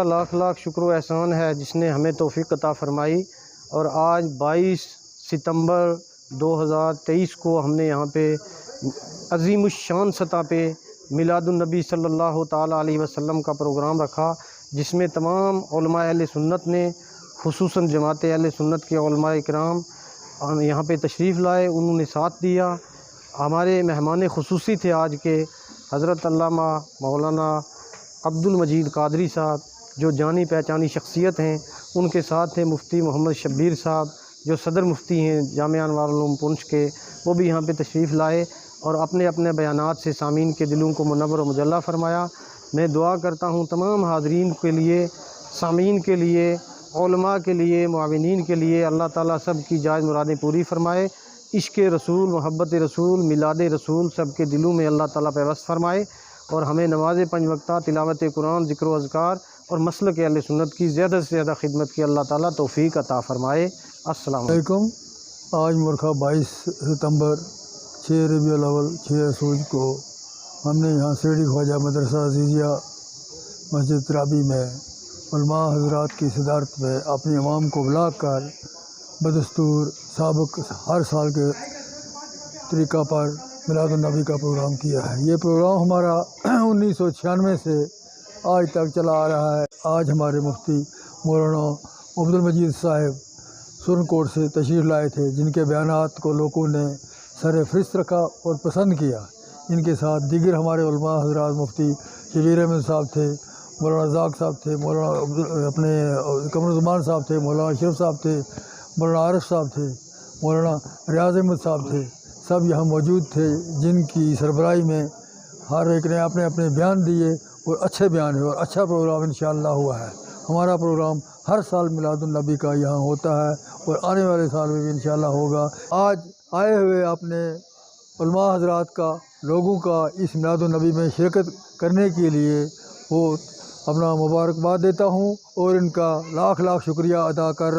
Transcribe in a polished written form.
لاکھ لاکھ شکر و احسان ہے جس نے ہمیں توفیق عطا فرمائی، اور آج 22 ستمبر 2023 کو ہم نے یہاں پہ عظیم الشان سطح پہ میلاد النبی صلی اللہ تعالیٰ علیہ وسلم کا پروگرام رکھا، جس میں تمام علماء اہل سنت نے، خصوصاً جماعت اہل سنت کے علماء اکرام یہاں پہ تشریف لائے، انہوں نے ساتھ دیا۔ ہمارے مہمان خصوصی تھے آج کے حضرت علامہ مولانا عبد المجید قادری صاحب، جو جانی پہچانی شخصیت ہیں۔ ان کے ساتھ تھے مفتی محمد شبیر صاحب، جو صدر مفتی ہیں جامعہ انوار العلوم پونچھ کے، وہ بھی یہاں پہ تشریف لائے اور اپنے اپنے بیانات سے سامعین کے دلوں کو منور و مجلہ فرمایا۔ میں دعا کرتا ہوں تمام حاضرین کے لیے، سامعین کے لیے، علماء کے لیے، معاونین کے لیے، اللہ تعالیٰ سب کی جائز مرادیں پوری فرمائے، عشق رسول، محبت رسول، میلاد رسول سب کے دلوں میں اللہ تعالیٰ پیوست فرمائے، اور ہمیں نماز 5 وقتہ، تلاوت قرآن، ذکر و اذکار اور مسلک اہل سنت کی زیادہ سے زیادہ خدمت کی اللہ تعالیٰ توفیق عطا فرمائے۔ السلام علیکم۔ آج مرخہ 22 ستمبر 6 ربیع الاول 6 سوج کو ہم نے یہاں سیڑھی خواجہ مدرسہ عزیزیہ مسجد ترابی میں علماء حضرات کی صدارت میں اپنی عوام کو بلا کر بدستور سابق ہر سال کے طریقہ پر میلاد النبی کا پروگرام کیا ہے۔ یہ پروگرام ہمارا 1996 سے آج تک چلا آ رہا ہے۔ آج ہمارے مفتی مولانا عبد المجید صاحب سرن کوٹ سے تشریف لائے تھے، جن کے بیانات کو لوگوں نے سر فہرست رکھا اور پسند کیا۔ ان کے ساتھ دیگر ہمارے علماء حضرات مفتی شبیر احمد صاحب تھے، مولانا رزاق صاحب تھے، مولانا اپنے قمر الزمان صاحب تھے، مولانا اشرف صاحب تھے، مولانا عارف صاحب تھے، مولانا ریاض احمد صاحب تھے، سب یہاں موجود تھے، جن کی سربراہی میں ہر ایک نے اپنے اپنے بیان دیے اور اچھے بیان ہوئے اور اچھا پروگرام انشاءاللہ ہوا ہے۔ ہمارا پروگرام ہر سال میلاد النبی کا یہاں ہوتا ہے اور آنے والے سال میں بھی انشاءاللہ ہوگا۔ آج آئے ہوئے اپنے علماء حضرات کا، لوگوں کا اس میلاد النبی میں شرکت کرنے کے لیے وہ اپنا مبارکباد دیتا ہوں اور ان کا لاکھ لاکھ شکریہ ادا کر